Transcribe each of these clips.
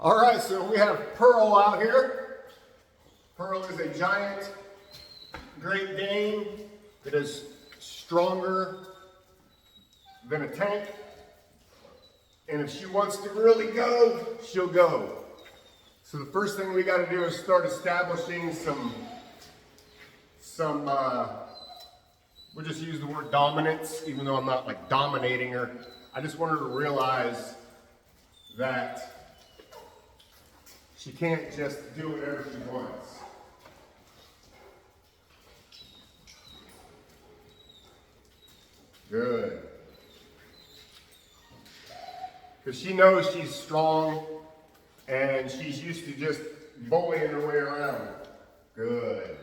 All right, so we have Pearl out here. Pearl is a giant Great Dane that is stronger than a tank. And if she wants to really go, she'll go. So the first thing we got to do is start establishing we'll just use the word dominance, even though I'm not like dominating her. I just want her to realize that she can't just do whatever she wants. Good. Because she knows she's strong and she's used to just bullying her way around. Good.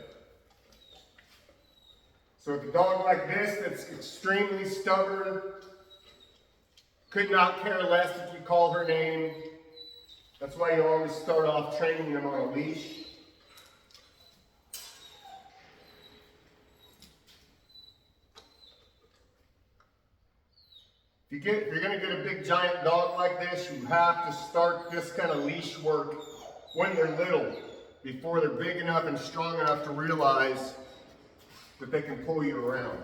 So with a dog like this that's extremely stubborn, could not care less if you call her name. That's why you always start off training them on a leash. If you're going to get a big giant dog like this, you have to start this kind of leash work when they're little, before they're big enough and strong enough to realize that they can pull you around.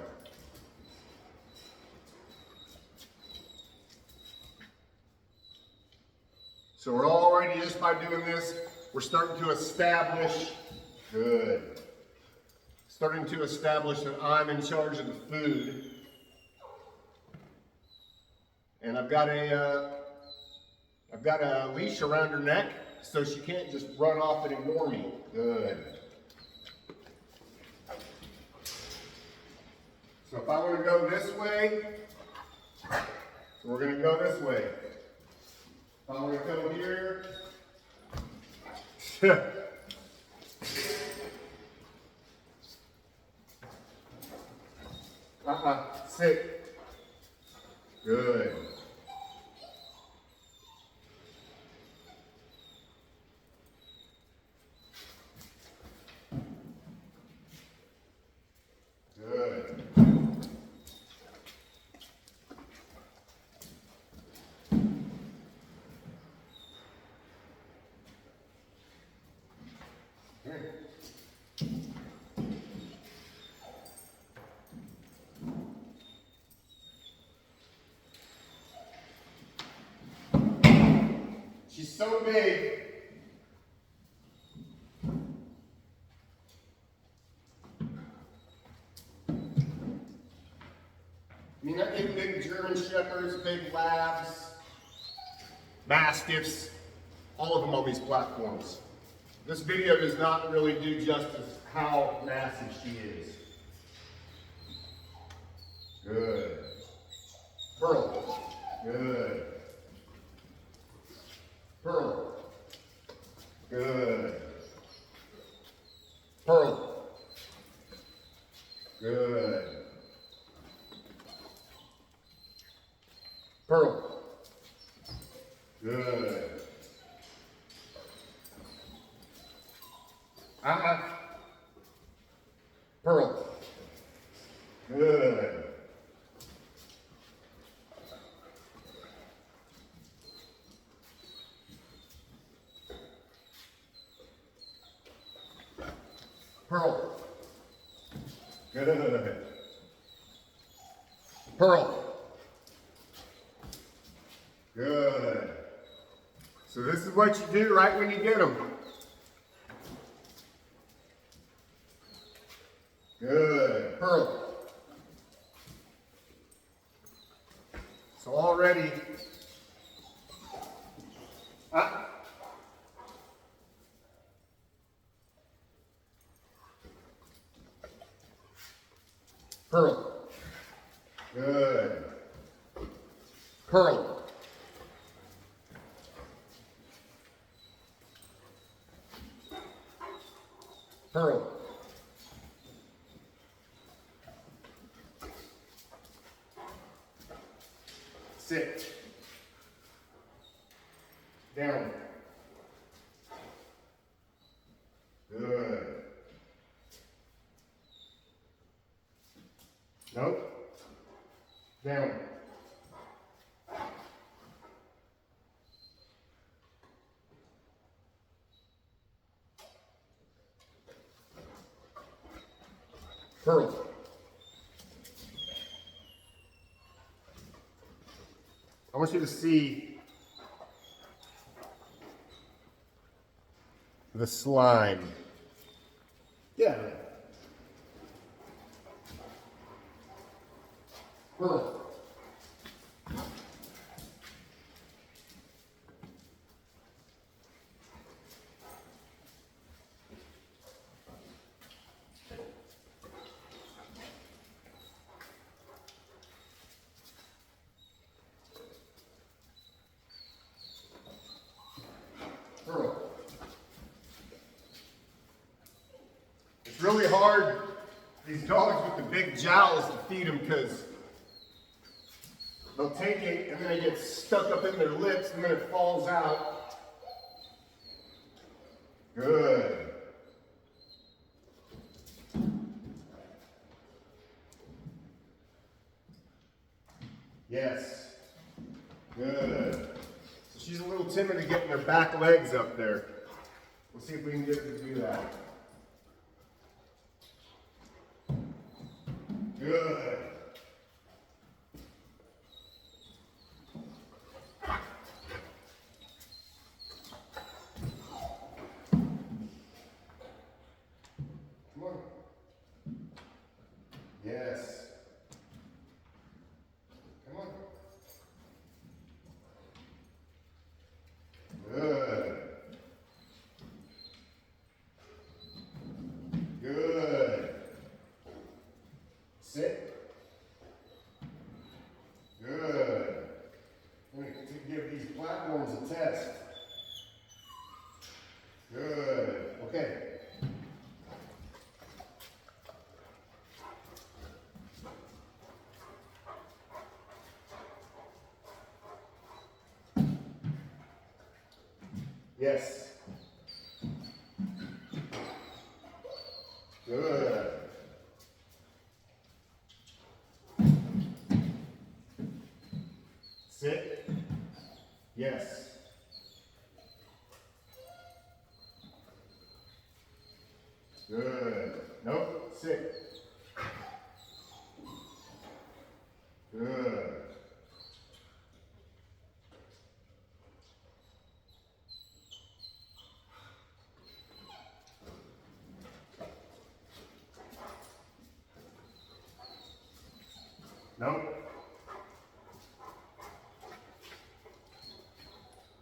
So we're already, just by doing this, we're starting to establish, good. Starting to establish that I'm in charge of the food. And I've got a leash around her neck, so she can't just run off and ignore me. Good. So if I want to go this way, we're going to go this way. If I want to come here, sit. Good. Good. She's so big. I mean, I think big German Shepherds, big Labs, Mastiffs, all of them on these platforms. This video does not really do justice how massive she is. Good. Pearl. Good. Pearl. Good. Pearl. Good. Pearl. Good. Pearl. Good. Pearl. Good. Pearl. Good. So this is what you do right when you get them. Good. Pearl. So already, Pearl. Good. Pearl. Pearl. Sit. Down. Good. Nope. Down. Pearl. I want you to see the slime. Yeah. Pearl. Pearl. It's really hard, these dogs with the big jowls, to feed them because they'll take it and then it gets stuck up in their lips and then it falls out. Good. Yes. Good. So she's a little timid to getting her back legs up there. We'll see if we can get her to do that. Good. Come on. Yes. Come on. Good. Good. Sit. Good. I'm going to give these platforms a test. Good. Okay. Yes. Good. Sit. Yes. Good. Nope. Sit. Good. Nope.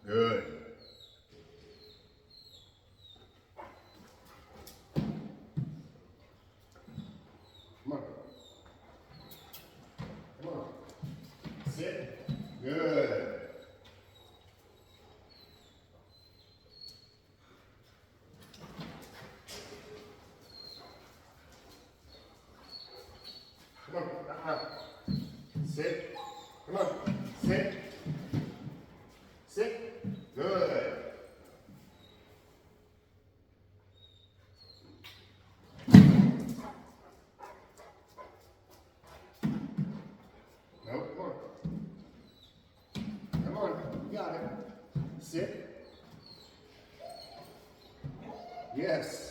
Good. Come on. Come on. Sit. Good. Come on. Sit. Come on. Sit. Sit. Good. Nope. Come on. Come on. You got it. Sit. Yes.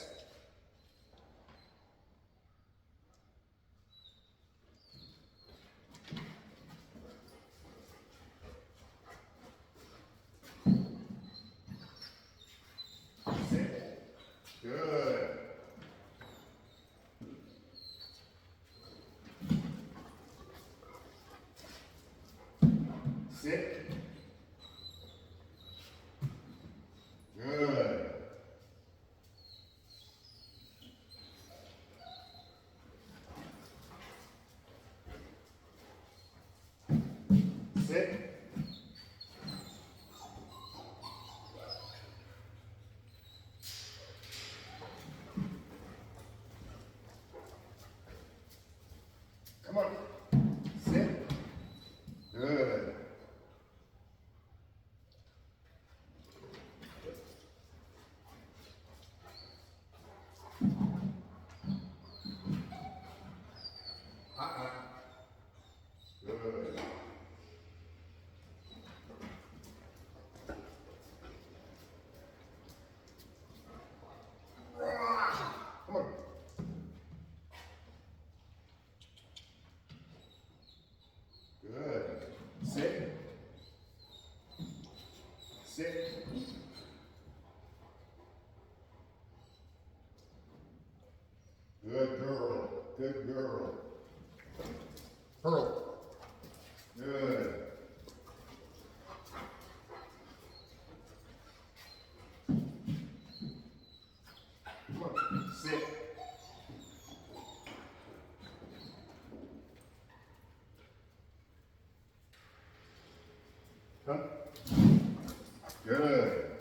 Sit. Good. Sit. Good. Sit. Good girl. Good girl. Pearl. Good. Come on. Sit. Come. Good.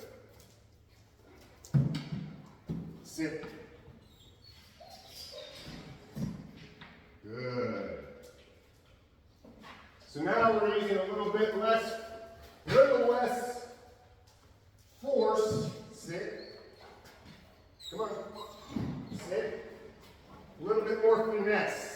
Sit. Good. So now we're using a little less force. Sit. Come on. Sit. A little bit more finesse.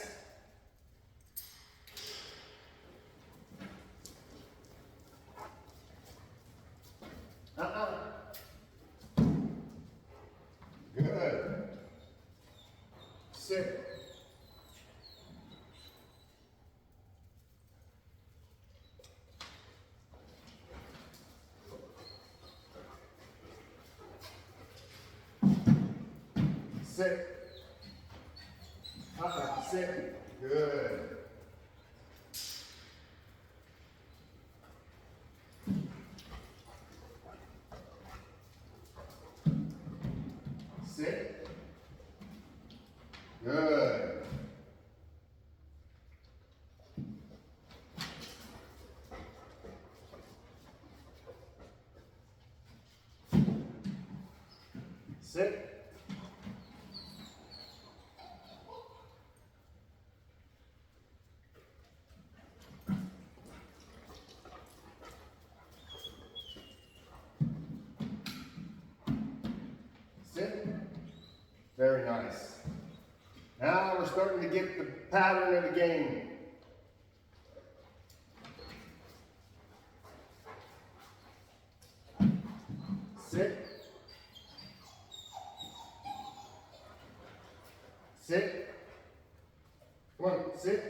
Good. Sit. Sit. Sit. Good. Sit. Good. Sit. Sit. Very nice. Now we're starting to get the pattern of the game. Sit. Sit. Come on, sit.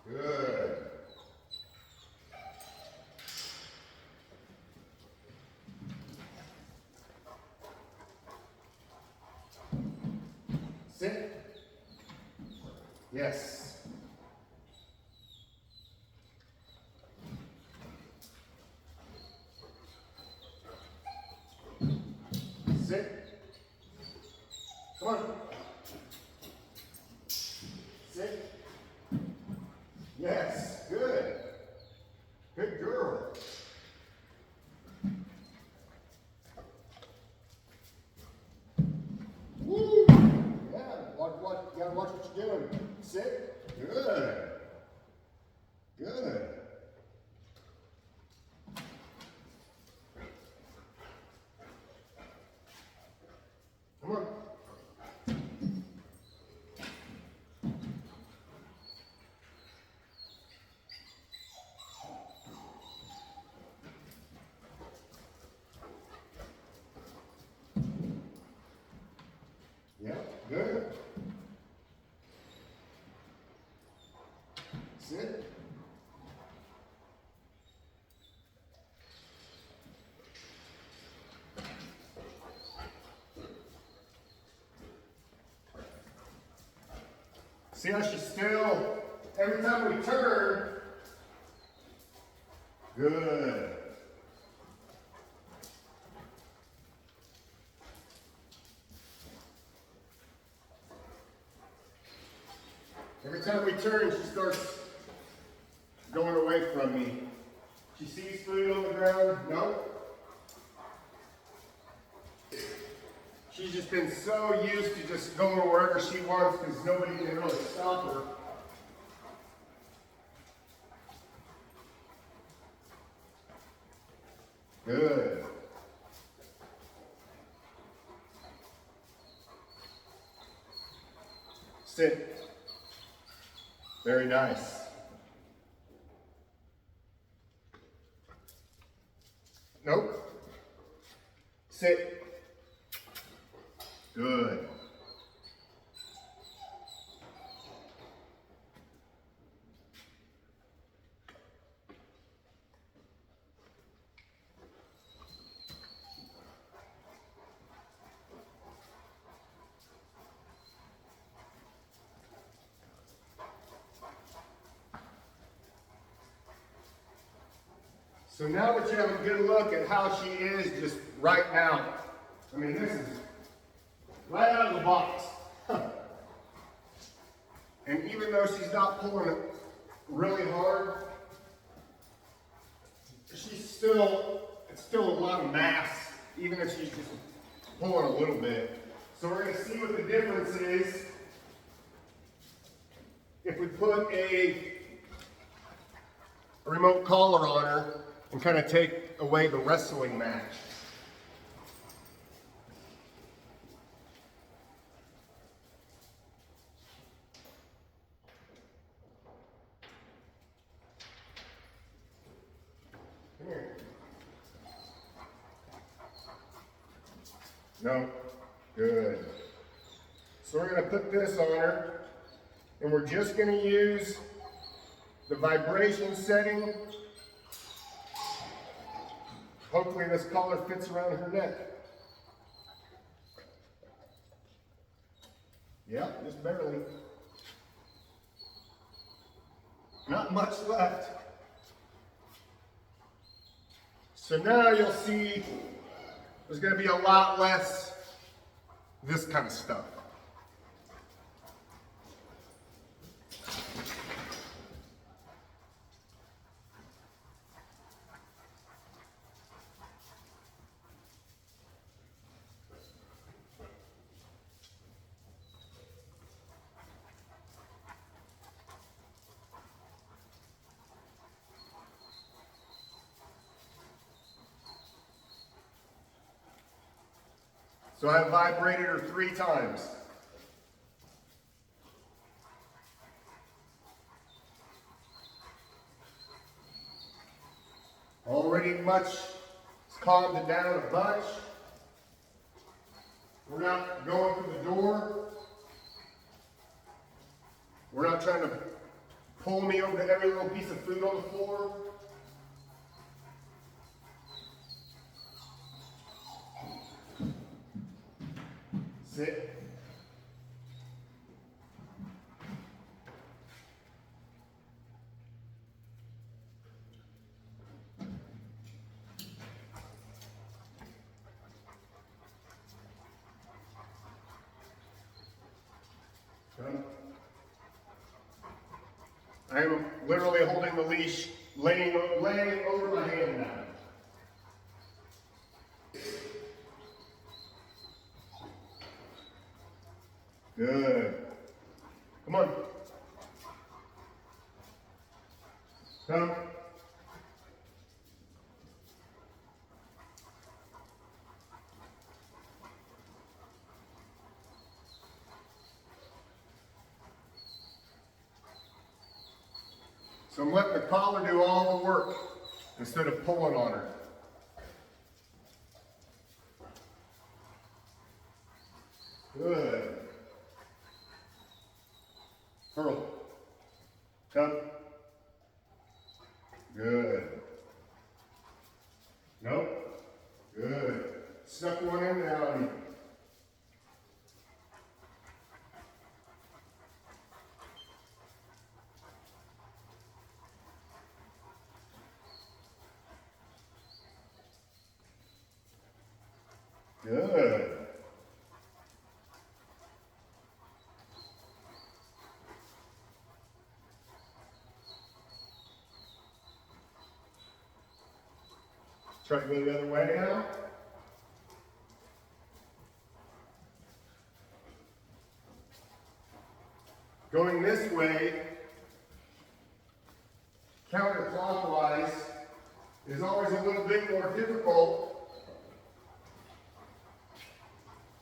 Good. Sit. Yes. Sit. Come on. Sit. Yes. Good. Good girl. Woo. Yeah. You gotta watch what you're doing. Sit. Good. Good. Come on. Yeah, good. Sit. See how she's still, every time we turn, good. Every time we turn, she starts going away from me. She sees food on the ground, no. She's just been so used to just going wherever she wants because nobody can really stop her. Good. Sit. Very nice. Nope. Sit. Good. So now that you have a good look at how she is just right now, I mean, this is right out of the box. And even though she's not pulling it really hard, it's still a lot of mass, even if she's just pulling a little bit. So we're going to see what the difference is if we put a remote collar on her and kind of take away the wrestling match. Come here. No. Good. So we're going to put this on her, and we're just going to use the vibration setting. Hopefully this collar fits around her neck. Yep, just barely. Not much left. So now you'll see there's going to be a lot less this kind of stuff. So I vibrated her 3 times. Already it's calmed it down a bunch. We're not going through the door. We're not trying to pull me over to every little piece of food on the floor. Sit. Come. I am literally holding the leash, laying over my hand now. Good. Come on. Come. So I'm letting the collar do all the work instead of pulling on her. Good. Pearl. Come. Good. Nope. Good. Stuck one in now. Good. Try to go the other way now. Going this way, counterclockwise, is always a little bit more difficult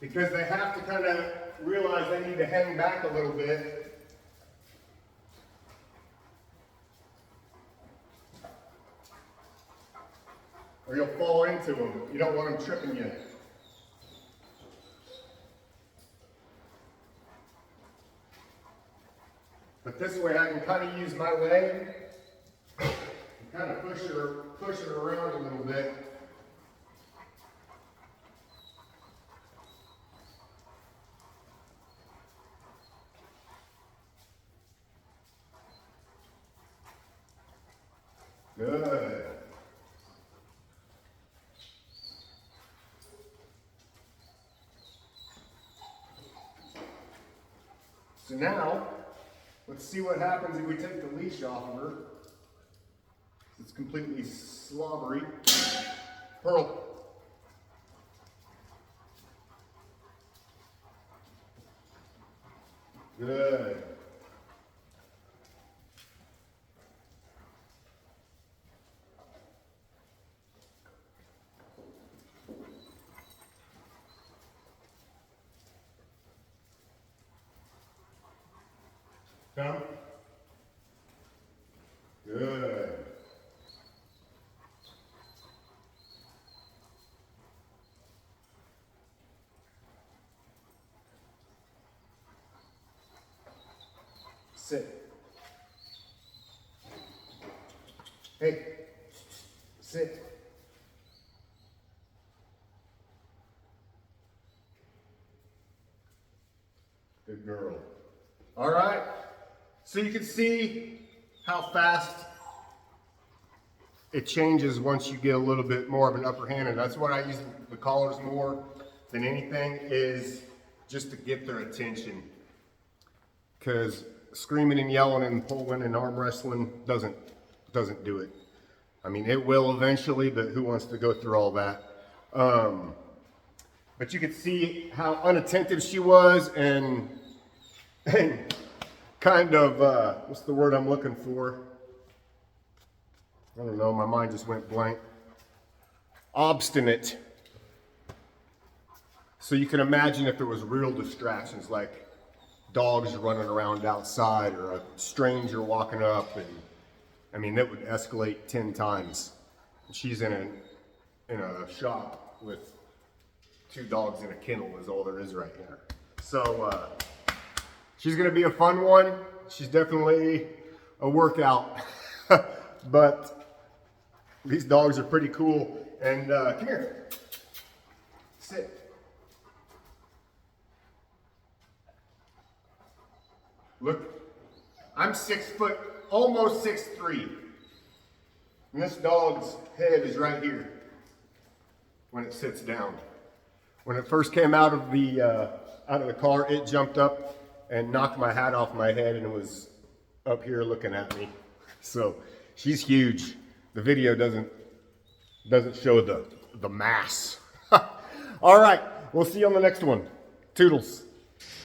because they have to kind of realize they need to hang back a little bit. Or you'll fall into them. You don't want them tripping you. But this way I can kind of use my leg and kind of push her around a little bit. Good. now, let's see what happens if we take the leash off of her. It's completely slobbery. Pearl. Good. Come. Good. Sit. Hey. Sit. Good girl. All right. So you can see how fast it changes once you get a little bit more of an upper hand, and that's what I use the collars more than anything, is just to get their attention. Because screaming and yelling and pulling and arm wrestling doesn't do it. I mean, it will eventually, but who wants to go through all that? But you could see how unattentive she was, and kind of, what's the word I'm looking for? I don't know, my mind just went blank. Obstinate. So you can imagine if there was real distractions, like dogs running around outside or a stranger walking up, and I mean, that would escalate 10 times. She's in a shop with 2 dogs in a kennel is all there is right here. So she's gonna be a fun one. She's definitely a workout, but these dogs are pretty cool. And come here, sit. Look, I'm 6 foot, almost 6'3", and this dog's head is right here when it sits down. When it first came out of the car, it jumped up and knocked my hat off my head and was up here looking at me. So she's huge. The video doesn't show the mass. All right, we'll see you on the next one. Toodles.